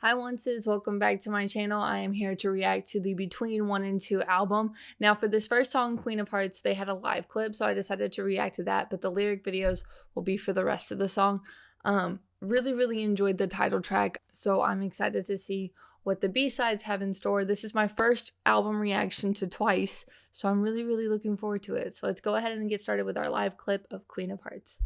Hi onces, welcome back to my channel. I am here to react to the Between 1 and 2 album. Now for this first song, Queen of Hearts, they had a live clip, so I decided to react to that, but the lyric videos will be for the rest of the song. Really enjoyed the title track, so I'm excited to see what the B-sides have in store. This is my first album reaction to Twice, so I'm really looking forward to it. So let's go ahead and get started with our live clip of Queen of Hearts.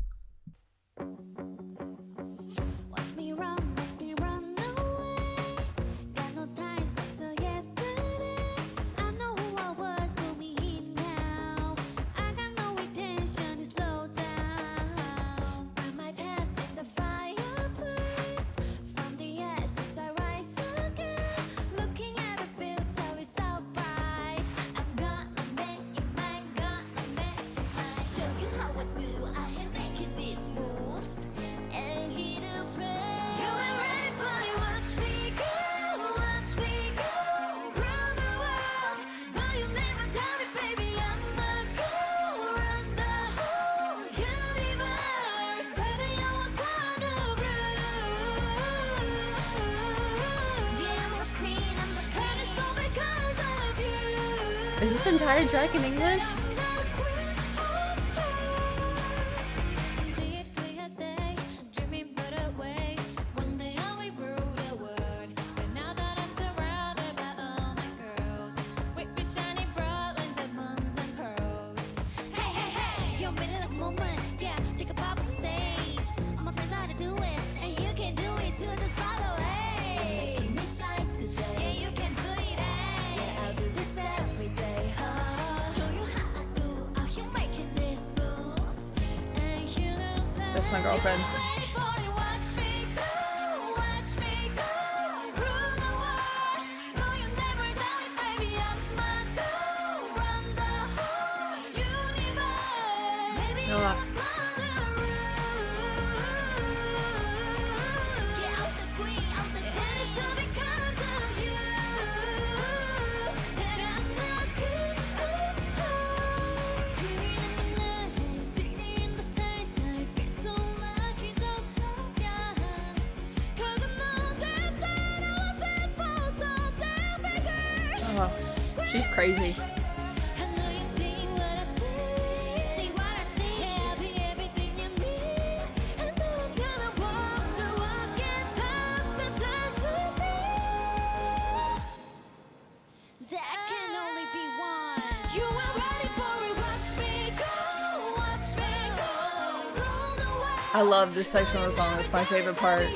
Is this entire track in English? That's my girlfriend. No. Oh, she's crazy. I love this section of the song. It's my favorite part.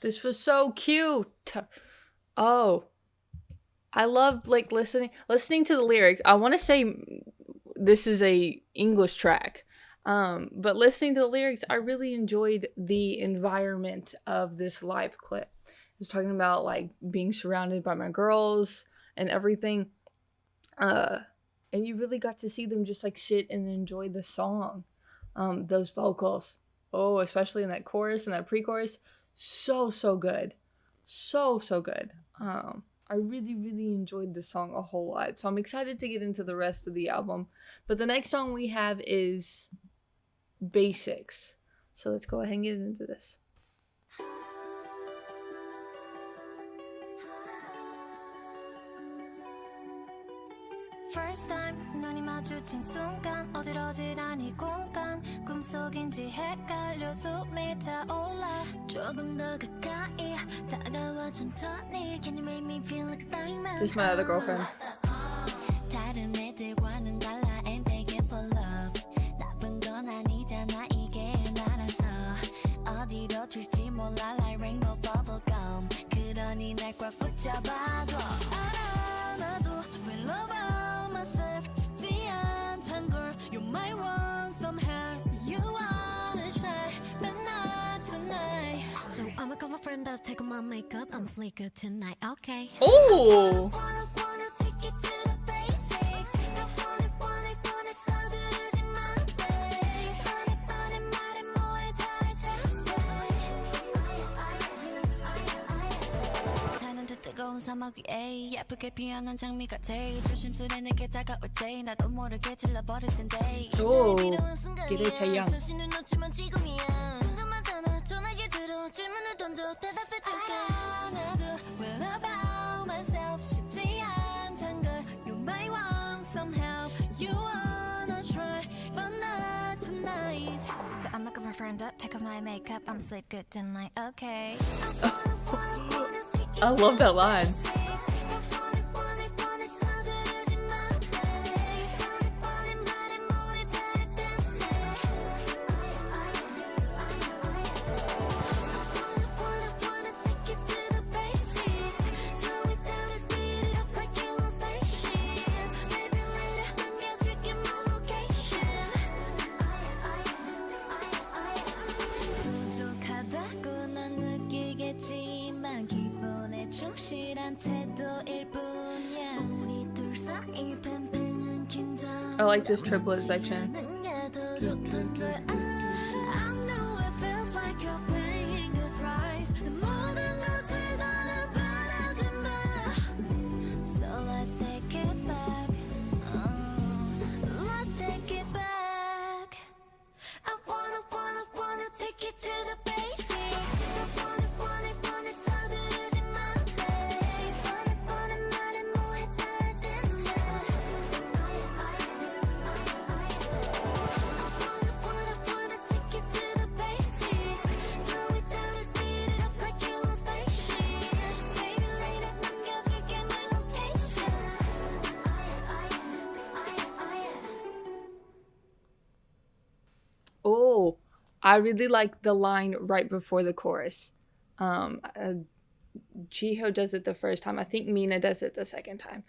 This was so cute. Oh, I love like listening to the lyrics. I want to say this is a English track, but listening to the lyrics, I really enjoyed the environment of this live clip. It was talking about like being surrounded by my girls and everything, and you really got to see them just like sit and enjoy the song. Those vocals, oh, especially in that chorus and that pre-chorus. So good, so good. I really enjoyed this song a whole lot, so I'm excited to get into the rest of the album. But the next song we have is Basics, so let's go ahead and get into this. First time 눈이 마주친 순간 어지러지란 이 공간 꿈속인지 헷갈려 숨이 차올라 조금 더 가까이 다가와 천천히 Can you make me feel like a diamond? This is my other girlfriend. 다른 애들과는 달라 I'm begging for love 나쁜 건 아니잖아 이게 나라서 어디로 튈지 몰라 like rainbow bubblegum 그러니 날 꽉 붙잡아도 알아 나도 will love myself 쉽지 않단 걸 You might want somehow friend, I'll take off my makeup. I'm sleeker tonight, okay. Oh, Wanna take it to the basics. wanna 서두르지 마, babe. 뻔해 말해 뭐해 닿을 텐데. 타는 듯 뜨거운 사막 위에 예쁘게 피어난 장미 같아. 조심스레 내게 다가올 때 나도 모르게 질러버릴 텐데. 오, 필요한 순간이야. 기대 재영. 정신을 놓치면 지금이야. 궁금하잖아. 전화기 들어 질문을 던져 대답해줄게. 나도 well about myself 쉽지 않단 걸. You might want some help. You wanna try but not tonight. So I'm gonna my friend up, take off my makeup. I'm sleep good tonight, okay. I love that line. 부족하다고 넌 느끼겠지만 기본에 충실한 태도일 뿐이야. 우리 둘 사이 팽팽한 긴장. I like this triplet section. 나도 좋던 걸 알아. I know it feels like you're paying the price. 내 모든 것을 더는 바라지 마. So let's take it back. Let's take it back. I wanna take it to the basics. wanna 서두르지 마, babe. 뻔해 말해 뭐해 닿을 텐데. wanna take it to the basics. Slow it down and speed it up like you want spaceships. Baby later 남겨줄게 my location. Oh, I really like the line right before the chorus. Jiho does it the first time. I think Mina does it the second time.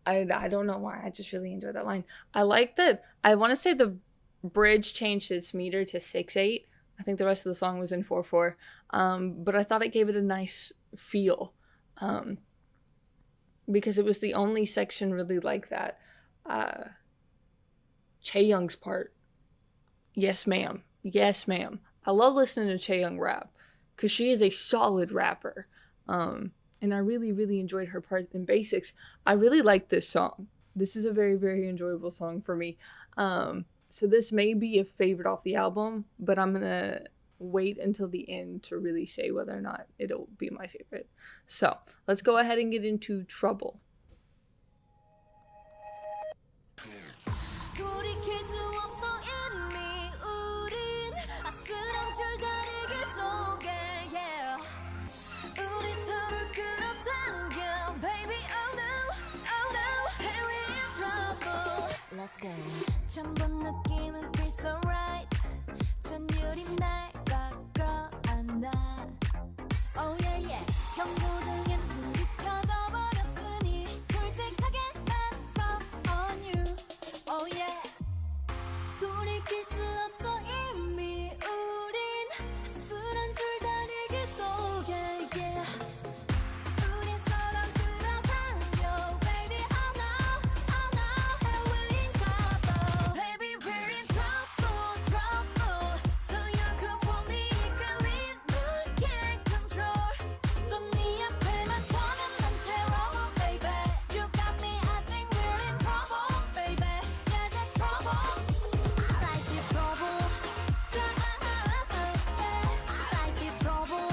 I don't know why. I just really enjoy that line. I like that. I want to say the bridge changed its meter to 6/8. I think the rest of the song was in 4/4. But I thought it gave it a nice feel. Because it was the only section really like that. Chaeyoung's part. Yes, ma'am. Yes, ma'am. I love listening to Chaeyoung rap because she is a solid rapper. And I really, really enjoyed her part in Basics. I really like this song. This is a very, very enjoyable song for me. So this may be a favorite off the album, but I'm going to wait until the end to really say whether or not it'll be my favorite. So let's go ahead and get into Trouble. 돌이킬 수 없어 이미 우린 아슬한 줄다리기 속에 yeah. 우리 서로 끌어당겨 baby oh no here we in trouble. Let's go. 처음 본 느낌은 feels so right. 전율이 날 끌어안아. Oh yeah yeah. 경고등엔 불이 켜져 버렸으니 솔직하게 let's go on you. Oh yeah. 돌이킬 수 없어 이미 우린 아슬한 줄다리기 속에 yeah. 우린 서로 끌어당겨 baby oh no here we in trouble. Baby we're in trouble. So you could for me feeling I can't control. 또 네 앞에만 서면 난 terrible baby. You got me I think we're in trouble baby. Yeah that's trouble. I like this trouble. I like this trouble.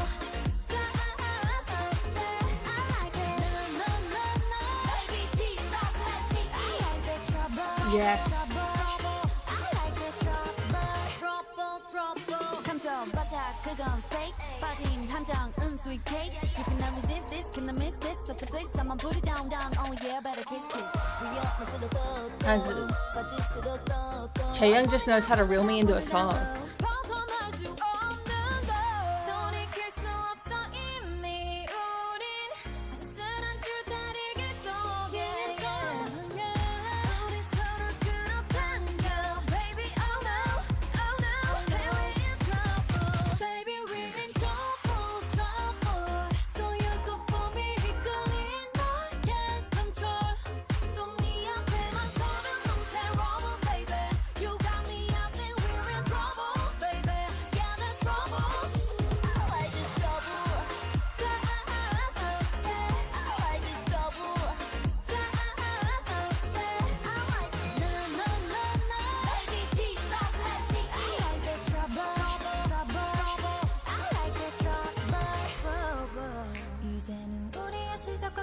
I like it. No. Baby tease up happy. I like this trouble. Yes. I like this trouble. 감춰봤자 그건 fake. 빠진 함정은 sweet cake. You cannot resist this, cannot miss this. Such a place, I'ma put it down. Oh yeah, better kiss. 위험할 수도 또 빠질 수도 또. Chaeyoung just knows how to reel me into a song. 벗어날 수 없는 걸. 돌이킬 수 없어 이미 우린 아슬한 줄다리기 속에 우린 서로 끌어당겨 baby oh no here we in trouble baby we're in trouble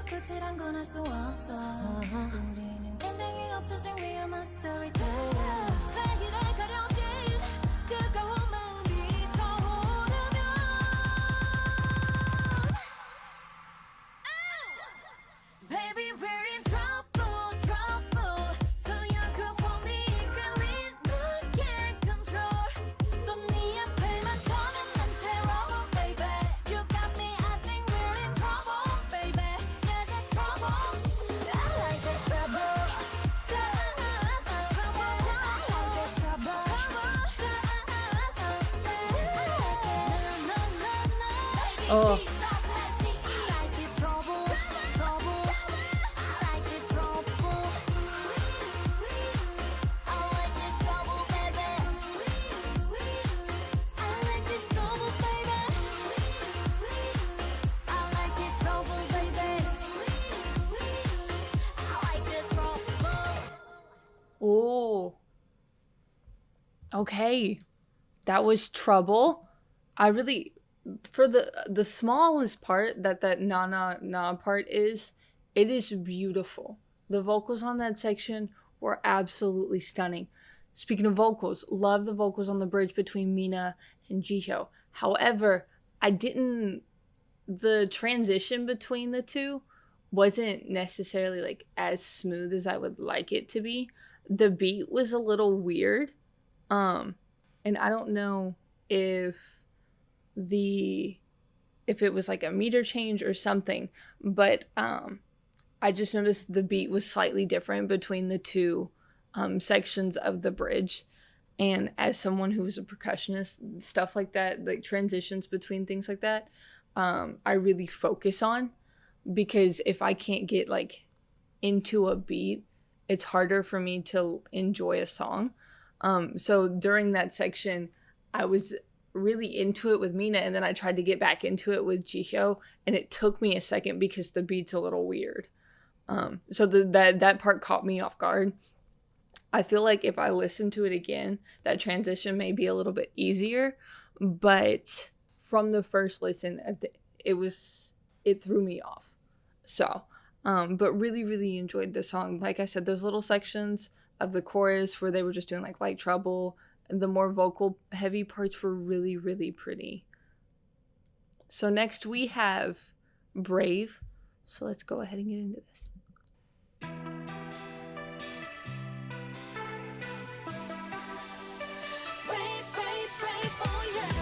끝이란 건 알 수 없어 우리는 엔딩이 없어진 위험한 스토리텔러 왜 이래 가려진 뜨거운 마음이 타오르면 Baby we're in trouble trouble So you're good for me 이끌린 널 can't control 또 네 앞에만 서면 난 terrible baby You got me I think we're in trouble baby Yeah that's trouble I like that trouble Oh. Oh. Okay. That was Trouble. I really, for the smallest part that na na na part is, it is beautiful. The vocals on that section were absolutely stunning. Speaking of vocals, love the vocals on the bridge between Mina and Jihyo. However, the transition between the two wasn't necessarily like as smooth as I would like it to be. The beat was a little weird. And I don't know if it was like a meter change or something, but I just noticed the beat was slightly different between the two sections of the bridge. And as someone who's a percussionist, stuff like that, like transitions between things like that, I really focus on, because if I can't get like into a beat, it's harder for me to enjoy a song. So during that section, I was really into it with Mina, and then I tried to get back into it with Jihyo, and it took me a second because the beat's a little weird. So that part caught me off guard. I feel like if I listen to it again, that transition may be a little bit easier, but from the first listen, it threw me off. So, but really, really enjoyed the song. Like I said, those little sections of the chorus where they were just doing like light treble, and the more vocal heavy parts were really, really pretty. So next we have Brave. So let's go ahead and get into this. Brave, brave, brave, oh yeah.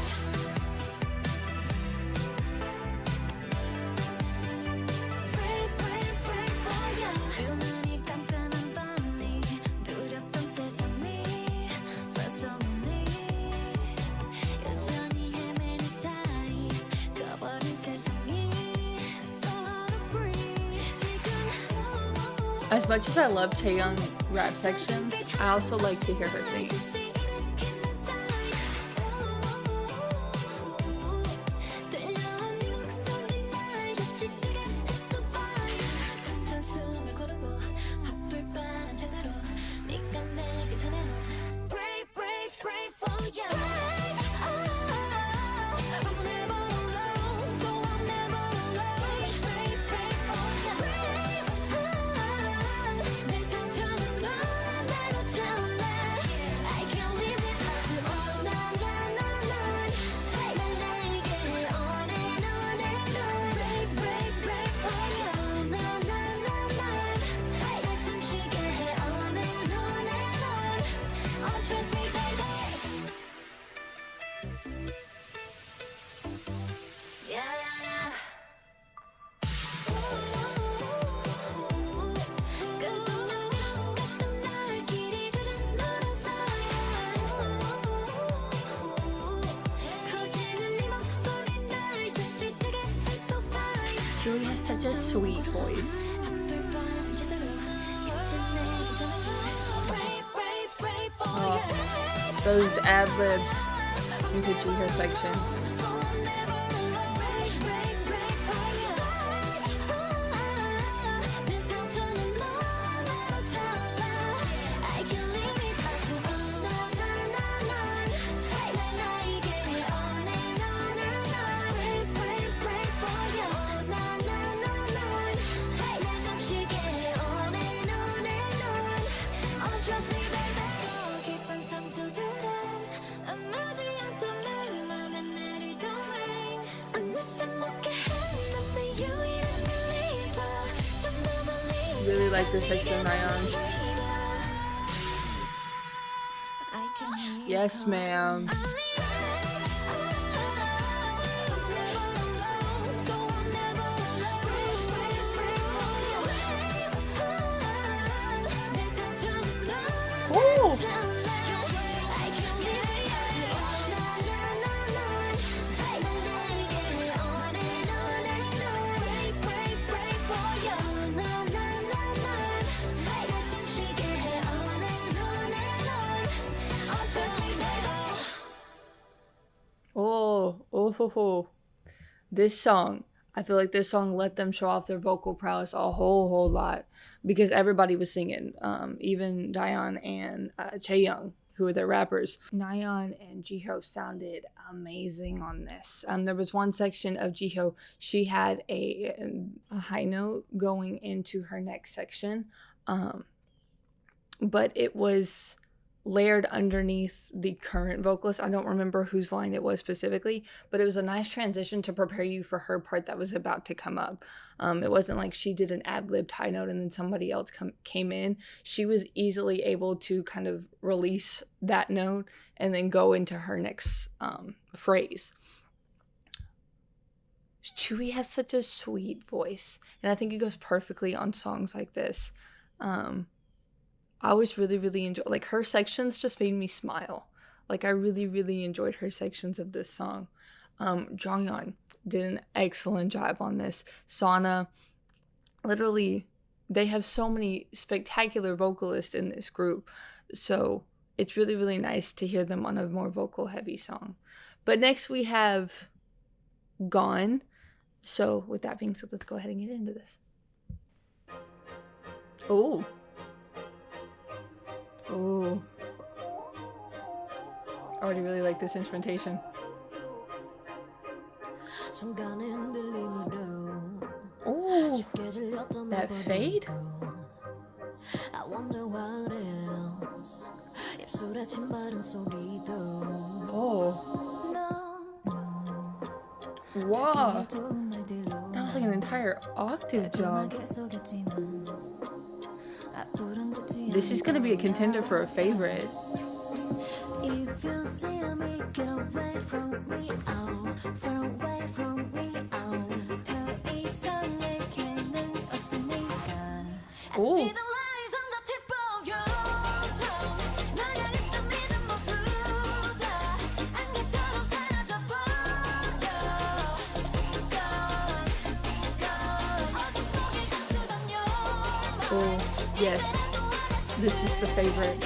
Brave, brave, brave, oh yeah. 유난히 깜깜한 밤이 두렵던 세상이 felt so lonely. 여전히 헤매는 사이 꺼버린 세상이 so hard to breathe. 지금 As much as I love Taeyoung rap sections, I also like to hear her singing. Trust me, baby. Yeah, yeah, yeah. 끝없던 날 길이 그저 너라서 커지는 네 목소리 날 다시 뜨게 했어 fine. Julie has such a sweet voice. 앞을 봐 제대로 이제 내게 전해줘. Brave, brave, brave, oh Oh, yeah. those ad libs into Jihyo section. So I'll never break, break, break for you. 내 상처는 너만으로 차올라. I can't live without you. Oh, no, no, no, no. 날 나에게 on and on and on. Break, break, break for you. Oh, no, no, no, no. really like this section of Nayeon's. Yes, ma'am. Ooh. Oh. This song, I feel like this song let them show off their vocal prowess a whole lot because everybody was singing, even Daeon and Chaeyoung, who are their rappers. Nayeon and Jihyo sounded amazing on this. There was one section of Jihyo, she had a high note going into her next section, but it was layered underneath the current vocalist. I don't remember whose line it was specifically, but it was a nice transition to prepare you for her part that was about to come up. It wasn't like she did an ad-libbed high note and then somebody else came in. She was easily able to kind of release that note and then go into her next phrase. Chewie has such a sweet voice, and I think it goes perfectly on songs like this. I always really enjoy, like, her sections just made me smile. Like, I really enjoyed her sections of this song. Jonghyun did an excellent job on this. Sana, literally, they have so many spectacular vocalists in this group. So it's really nice to hear them on a more vocal heavy song. But next we have Gone. So with that being said, let's go ahead and get into this. Oh. I already really like this instrumentation. Oh, that fade? Oh. Wow. That was like an entire octave job. This is gonna be a contender for a favorite. If you see me, get away from me, far away from me, 더 이상의 개는 없으니까. I see the lies on the tip of your tongue. 널 향했던 믿음 모두 다 안개처럼 사라져버려. Gone. 어둠 속에 감추던 your mind. Oh, yes. This is the favorite.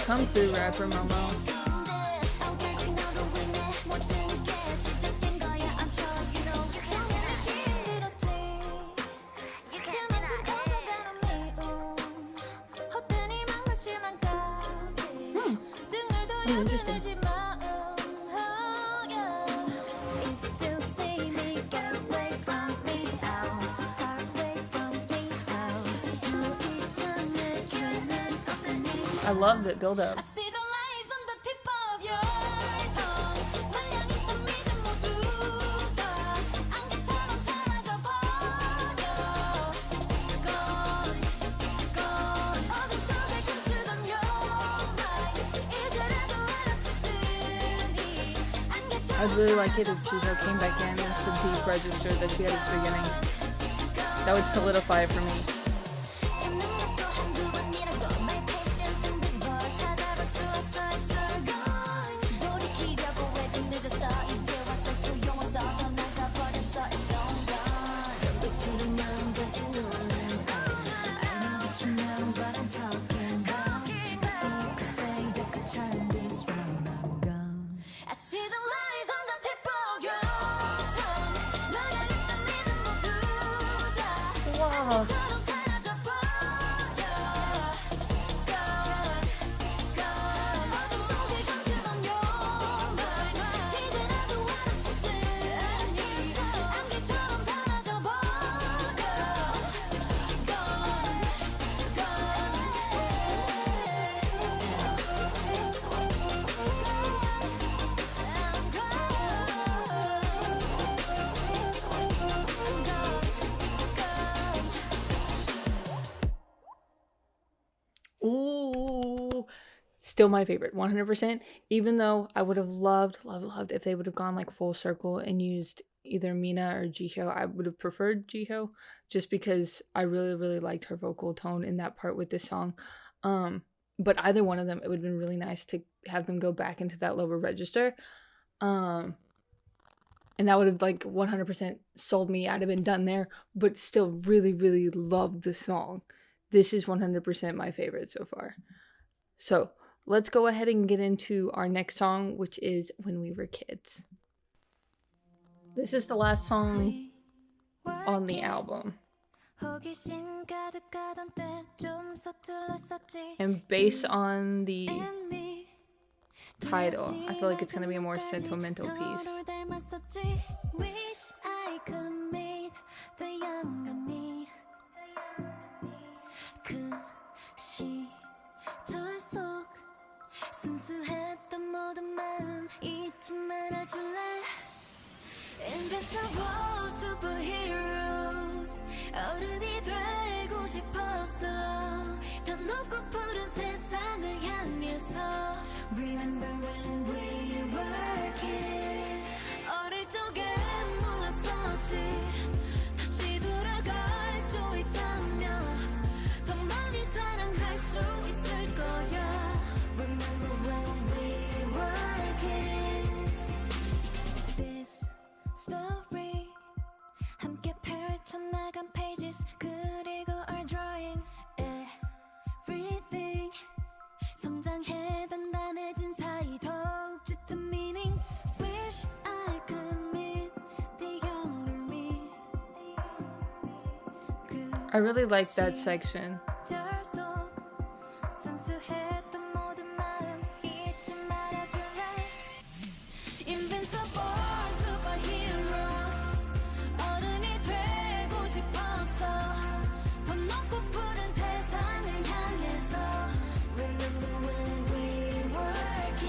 Come through, rapper Momo. Interesting. I love that build up. I'd really like it if Jihyo came back in with the deep register that she had at the beginning. That would solidify it for me. Wow. Still my favorite, 100%. Even though I would have loved if they would have gone like full circle and used either Mina or Jihyo. I would have preferred Jihyo just because I really liked her vocal tone in that part with this song. But either one of them, it would have been really nice to have them go back into that lower register. And that would have like 100% sold me. I'd have been done there, but still really loved the song. This is 100% my favorite so far. So let's go ahead and get into our next song, which is When We Were Kids. This is the last song on the album. And based on the title, I feel like it's going to be a more sentimental piece. Invincible superheroes 어른이 되고 싶어서 더 높고 푸른 세상을 향해서 Remember when we were kids 어릴 적엔 몰랐었지 다시 돌아갈 수 있다면 더 많이 사랑할 수 있을 거야 Remember when we were kids This story 함께 펼쳐나간 pages 그리고 our drawing everything 성장해 단단해진 사이 더욱 짙은 meaning Wish I could meet the younger me I really like that section.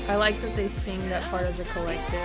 I like that they sing that part as a collective.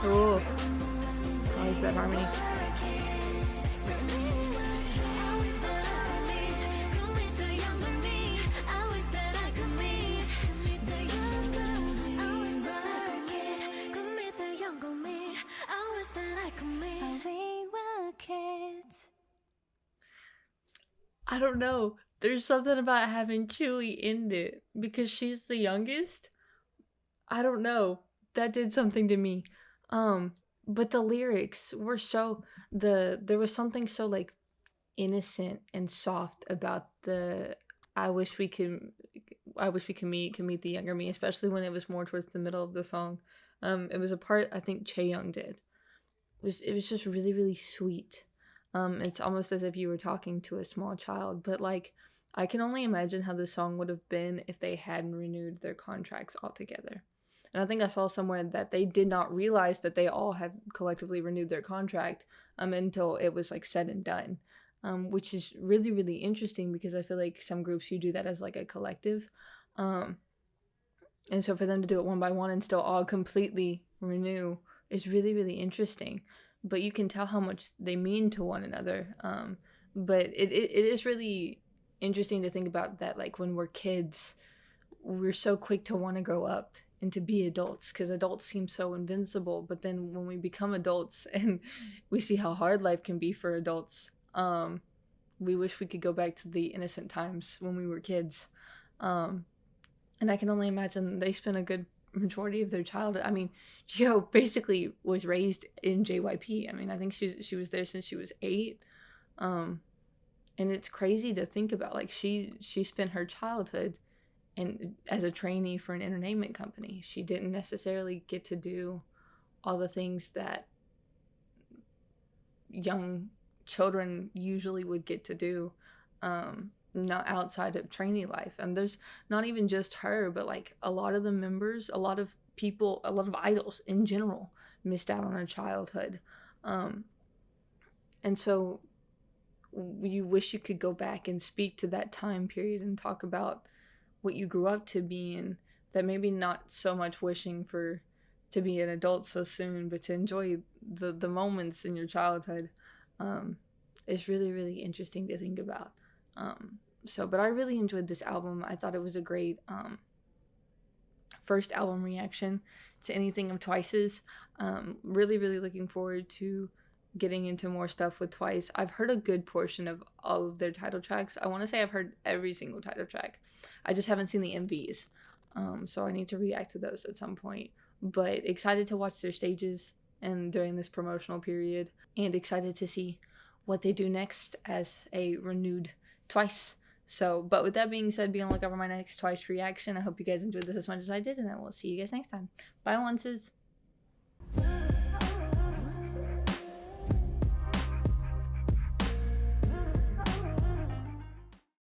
Ooh, I like that harmony. I don't know. There's something about having Chewie in it because she's the youngest. I don't know. That did something to me. But the lyrics were there was something so like innocent and soft about the I wish we could meet the younger me, especially when it was more towards the middle of the song. It was a part I think Chaeyoung did. It was just really sweet. It's almost as if you were talking to a small child, but like I can only imagine how this song would have been if they hadn't renewed their contracts altogether. And I think I saw somewhere that they did not realize that they all had collectively renewed their contract until it was like said and done, which is really interesting because I feel like some groups you do that as like a collective. And so for them to do it one by one and still all completely renew is really interesting. But you can tell how much they mean to one another. But it is really interesting to think about that, like when we're kids, we're so quick to want to grow up and to be adults because adults seem so invincible, but then when we become adults and we see how hard life can be for adults, we wish we could go back to the innocent times when we were kids. And I can only imagine they spent a good majority of their childhood. I mean, Gio basically was raised in JYP. I mean, I think she was there since she was 8. And it's crazy to think about. Like, she spent her childhood and as a trainee for an entertainment company. She didn't necessarily get to do all the things that young children usually would get to do, not outside of trainee life. And there's not even just her, but like a lot of the members, a lot of people, a lot of idols in general missed out on a childhood. And so you wish you could go back and speak to that time period and talk about what you grew up to be, and that maybe not so much wishing for to be an adult so soon, but to enjoy the moments in your childhood. Is really, really interesting to think about. But I really enjoyed this album. I thought it was a great first album reaction to anything of Twice's. Really, really looking forward to getting into more stuff with Twice. I've heard a good portion of all of their title tracks. I want to say I've heard every single title track. I just haven't seen the MVs. So I need to react to those at some point. But excited to watch their stages and during this promotional period, and excited to see what they do next as a renewed Twice. So, but with that being said, be on the lookout for my next Twice reaction. I hope you guys enjoyed this as much as I did, and I will see you guys next time. Bye, onces.